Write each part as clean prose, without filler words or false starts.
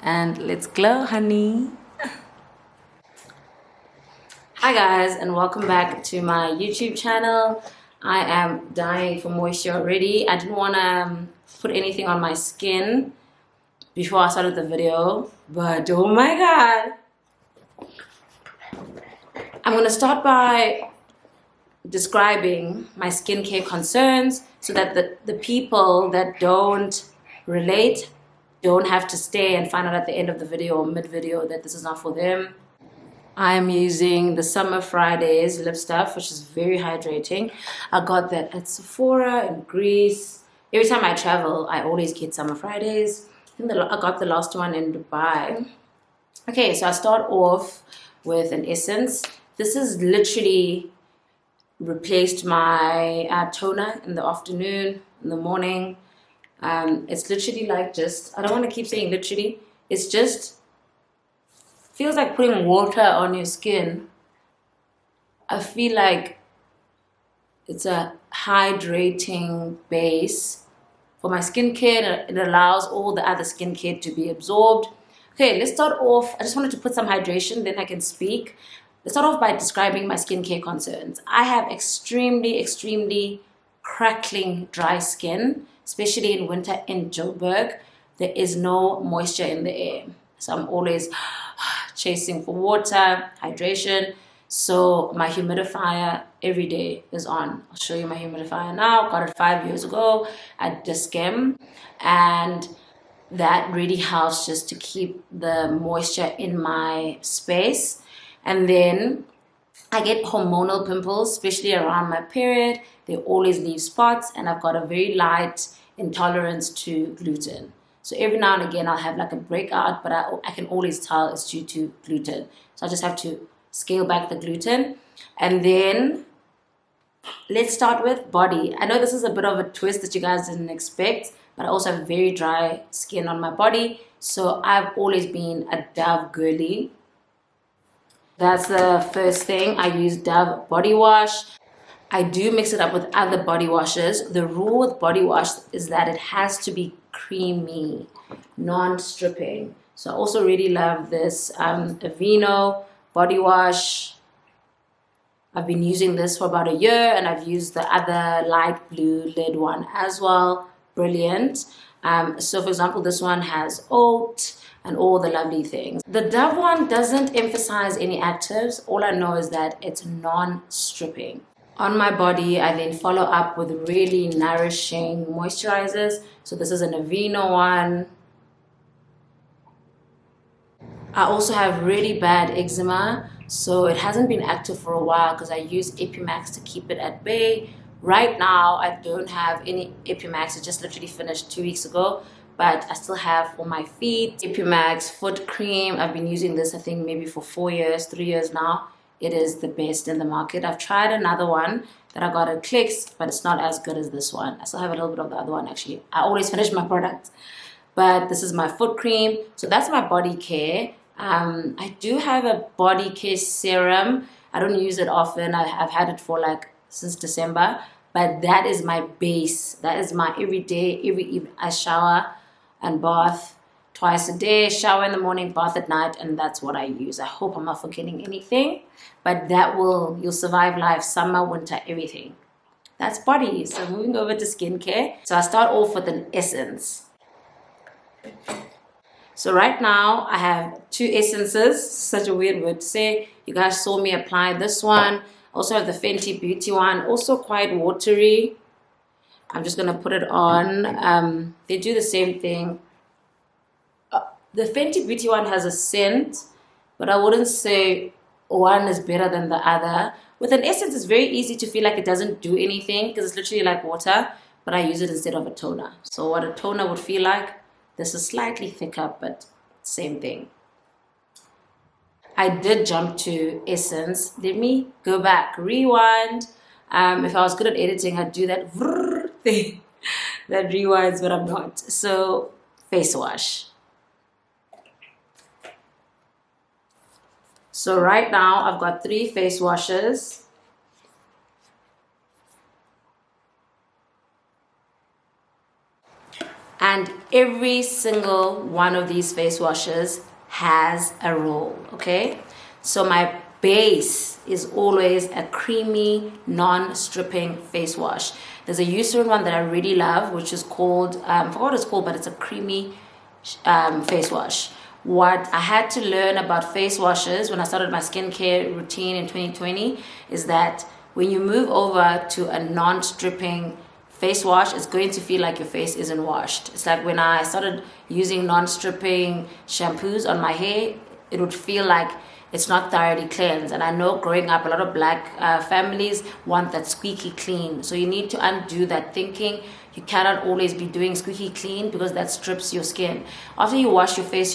and let's glow, honey. Hi guys, and welcome back to my YouTube channel. I am dying for moisture already. I didn't want to put anything on my skin before I started the video, but oh my god. I'm going to start by describing my skincare concerns so that the people that don't relate don't have to stay and find out at the end of the video or mid-video that this is not for them. I'm using the Summer Fridays lip stuff, which is very hydrating. I got that at Sephora in Greece. Every time I travel, I always get Summer Fridays. I got the last one in Dubai. Okay, so I start off with an essence. This is literally replaced my toner in the afternoon, in the morning. It's literally like just, I don't want to keep saying literally, it's just feels like putting water on your skin. I feel like it's a hydrating base for my skincare. It allows all the other skincare to be absorbed. Okay, let's start off. I just wanted to put some hydration, then I can speak. Let's start off by describing my skincare concerns. I have extremely crackling dry skin, especially in winter in Joburg. There is no moisture in the air. So I'm always chasing for water, hydration. So my humidifier every day is on. I'll show you my humidifier now. Got it 5 years ago at Discam. And that really helps just to keep the moisture in my space. And then I get hormonal pimples, especially around my period. They always leave spots, and I've got a very light intolerance to gluten. So every now and again, I'll have like a breakout, but I can always tell it's due to gluten. So I just have to scale back the gluten. And then let's start with body. I know this is a bit of a twist that you guys didn't expect, but I also have very dry skin on my body. So I've always been a Dove girly. That's the first thing. I use Dove body wash. I do mix it up with other body washes. The rule with body wash is that it has to be creamy, non-stripping. So I also really love this Aveeno body wash. I've been using this for about a year, and I've used the other light blue lid one as well. Brilliant. So for example, this one has oat and all the lovely things. The Dove one doesn't emphasize any actives. All I know is that it's non-stripping. On my body, I then follow up with really nourishing moisturizers. So this is an Aveeno one. I also have really bad eczema, so it hasn't been active for a while because I use Epimax to keep it at bay. Right now, I don't have any Epimax. It just literally finished 2 weeks ago, but I still have for my feet Epimax foot cream. I've been using this, I think, maybe for 4 years, 3 years now. It is the best in the market. I've tried another one that I got at Clicks, but it's not as good as this one. I still have a little bit of the other one, actually. I always finish my products. But this is my foot cream. So that's my body care. I do have a body care serum. I don't use it often. I've had it for since December. But that is my base. That is my everyday, every evening. I shower and bath twice a day, shower in the morning, bath at night, and that's what I use. I hope I'm not forgetting anything, but you'll survive life, summer, winter, everything. That's body. So moving over to skincare. So I start off with an essence. So right now I have 2 essences, such a weird word to say. You guys saw me apply this one. Also have the Fenty Beauty one, also quite watery. I'm just gonna put it on. They do the same thing. The Fenty Beauty one has a scent, but I wouldn't say one is better than the other. With an essence, it's very easy to feel like it doesn't do anything because it's literally like water, but I use it instead of a toner. So what a toner would feel like, this is slightly thicker, but same thing. I did jump to essence. Let me go back, rewind. If I was good at editing, I'd do that thing that rewinds, but I'm not. So face wash. So right now I've got 3 face washes. And every single one of these face washes has a role, okay? So my base is always a creamy, non-stripping face wash. There's a Eucerin one that I really love, which is called, I forgot what it's called, but it's a creamy face wash. What I had to learn about face washes when I started my skincare routine in 2020 is that when you move over to a non-stripping face wash, it's going to feel like your face isn't washed. It's like when I started using non-stripping shampoos on my hair, it would feel like it's not thoroughly cleansed. And I know growing up, a lot of black families want that squeaky clean. So you need to undo that thinking. You cannot always be doing squeaky clean because that strips your skin. After you wash your face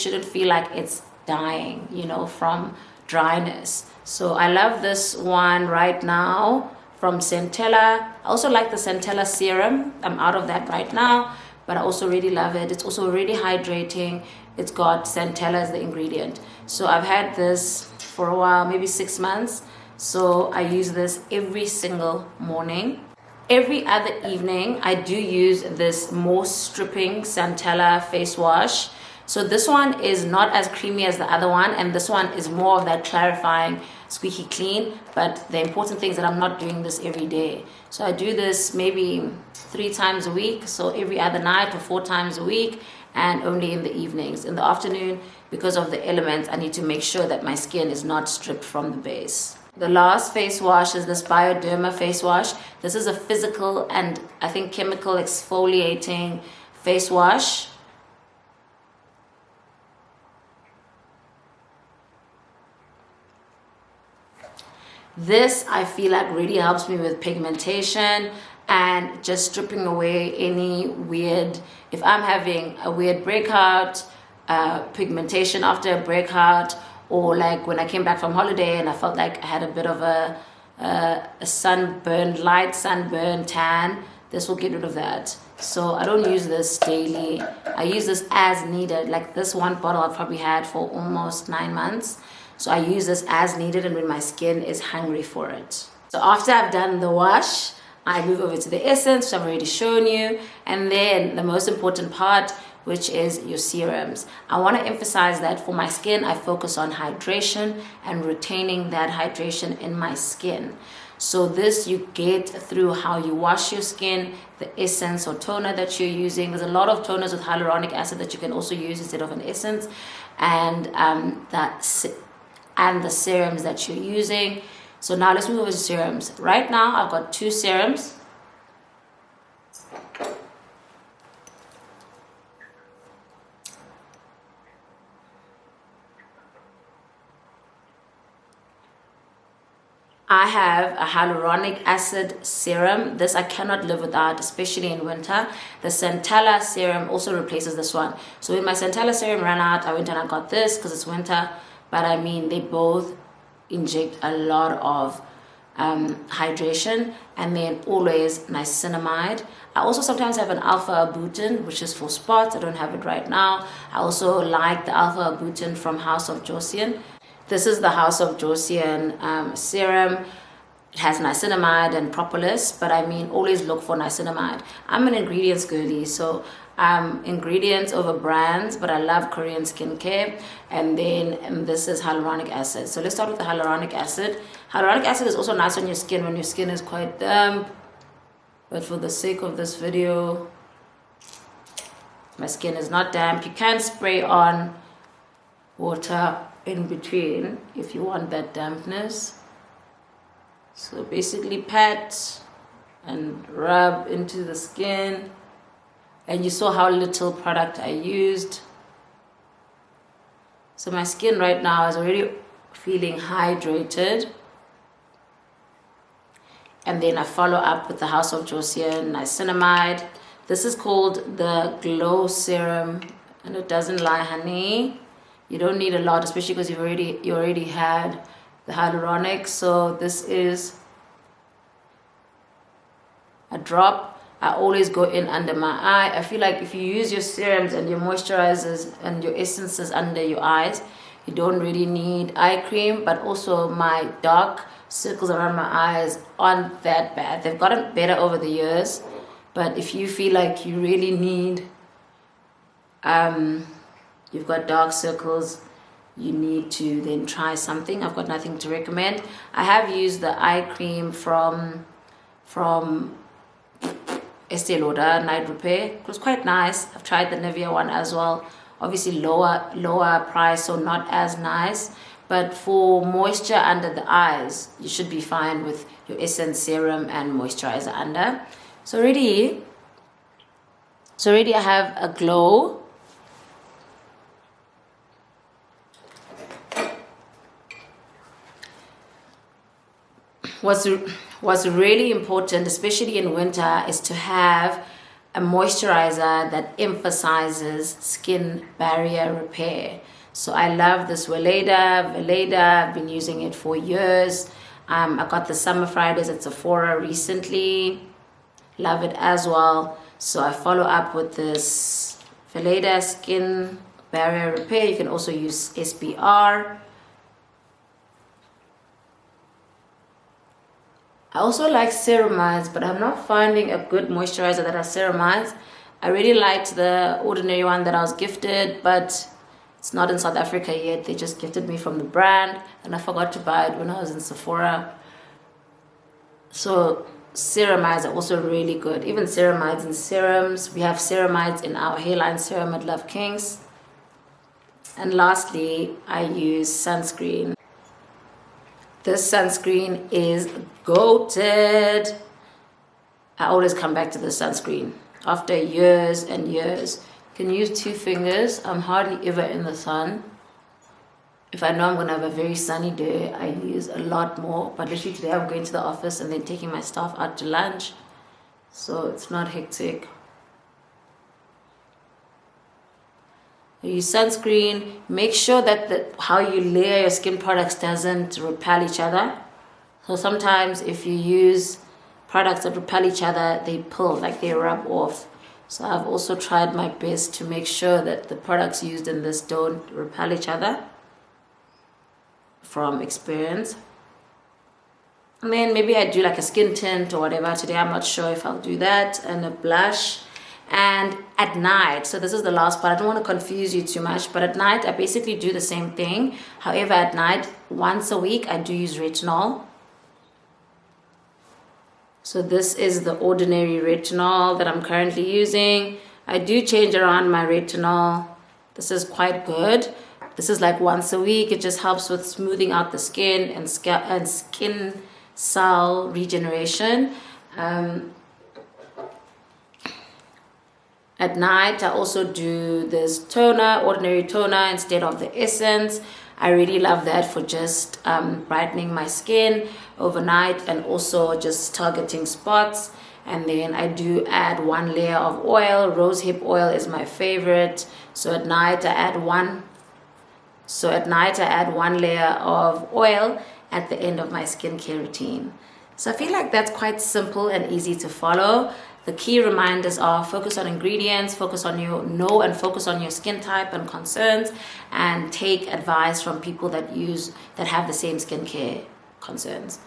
shouldn't feel like it's dying, you know, from dryness. So I love this one right now from Centella. I also like the Centella serum. I'm out of that right now, but I also really love it. It's also really hydrating. It's got Centella as the ingredient. So I've had this for a while, maybe 6 months. So I use this every single morning. Every other evening, I do use this most stripping Centella face wash. So this one is not as creamy as the other one, and this one is more of that clarifying, squeaky clean. But the important thing is that I'm not doing this every day. So I do this maybe 3 times a week, so every other night, or 4 times a week, and only in the evenings. In the afternoon, because of the elements, I need to make sure that my skin is not stripped from the base. The last face wash is this Bioderma face wash. This is a physical and I think chemical exfoliating face wash. This I feel like really helps me with pigmentation and just stripping away any weird, if I'm having a weird breakout, pigmentation after a breakout, or like when I came back from holiday and I felt like I had a bit of a light sunburn tan, this will get rid of that. So I don't use this daily. I use this as needed. Like this one bottle I've probably had for almost 9 months. So I use this as needed and when my skin is hungry for it. So after I've done the wash, I move over to the essence, which I've already shown you. And then the most important part, which is your serums. I want to emphasize that for my skin, I focus on hydration and retaining that hydration in my skin. So this you get through how you wash your skin, the essence or toner that you're using. There's a lot of toners with hyaluronic acid that you can also use instead of an essence, and the serums that you're using. So now let's move over to serums. Right now I've got 2 serums. I have a hyaluronic acid serum. This I cannot live without, especially in winter. The Centella serum also replaces this one. So when my Centella serum ran out, I went and I got this because it's winter. But I mean, they both inject a lot of hydration, and then always niacinamide. I also sometimes have an alpha arbutin, which is for spots. I don't have it right now. I also like the alpha arbutin from House of Joseon. This is the House of Joseon serum. It has niacinamide and propolis, but I mean, always look for niacinamide. I'm an ingredients girly, so ingredients over brands, but I love Korean skincare. And then this is hyaluronic acid. So let's start with the hyaluronic acid. Hyaluronic acid is also nice on your skin when your skin is quite damp, but for the sake of this video, my skin is not damp. You can spray on water in between if you want that dampness. So basically pat and rub into the skin, and you saw how little product I used. So my skin right now is already feeling hydrated. And then I follow up with the House of Joseon niacinamide. This is called the Glow Serum, and it doesn't lie, honey. You don't need a lot, especially because you already had the hyaluronic. So this is a drop. I always go in under my eye. I feel like if you use your serums and your moisturizers and your essences under your eyes, you don't really need eye cream. But also my dark circles around my eyes aren't that bad. They've gotten better over the years, But if you feel like you really need, you've got dark circles, you need to then try something. I've got nothing to recommend. I have used the eye cream from Estee Lauder, Night Repair. It was quite nice. I've tried the Nivea one as well. Obviously lower price, so not as nice. But for moisture under the eyes, you should be fine with your Essence Serum and Moisturizer under. So already I have a glow. What's really important, especially in winter, is to have a moisturizer that emphasizes skin barrier repair. So I love this Weleda. I've been using it for years. I got the Summer Fridays at Sephora recently. Love it as well. So I follow up with this Weleda Skin Barrier Repair. You can also use SPR. I also like ceramides, but I'm not finding a good moisturizer that has ceramides. I really liked the ordinary one that I was gifted, but it's not in South Africa yet. They just gifted me from the brand, and I forgot to buy it when I was in Sephora. So ceramides are also really good. Even ceramides and serums. We have ceramides in our hairline serum at Love Kings. And lastly, I use sunscreen. This sunscreen is goated. I always come back to the sunscreen after years and years. You can use 2 fingers. I'm hardly ever in the sun. If I know I'm going to have a very sunny day, I use a lot more. But literally today I'm going to the office and then taking my staff out to lunch. So it's not hectic. You use sunscreen. Make sure that how you layer your skin products doesn't repel each other. So sometimes if you use products that repel each other, they pull, like they rub off. So I've also tried my best to make sure that the products used in this don't repel each other from experience. And then maybe I do like a skin tint or whatever. Today I'm not sure if I'll do that, and a blush. And at night, so this is the last part, I don't want to confuse you too much, but at night I basically do the same thing. However, at night, once a week, I do use retinol. So this is the ordinary retinol that I'm currently using. I do change around my retinol. This is quite good. This is like once a week. It just helps with smoothing out the skin and skin cell regeneration. At night, I also do this toner, ordinary toner, instead of the essence. I really love that for just brightening my skin overnight and also just targeting spots. And then I do add 1 layer of oil. Rosehip oil is my favorite. So at night, I add one layer of oil at the end of my skincare routine. So I feel like that's quite simple and easy to follow. The key reminders are focus on ingredients, focus on focus on your skin type and concerns, and take advice from people that have the same skincare concerns.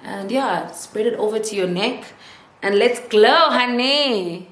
And yeah, spread it over to your neck and let's glow, honey.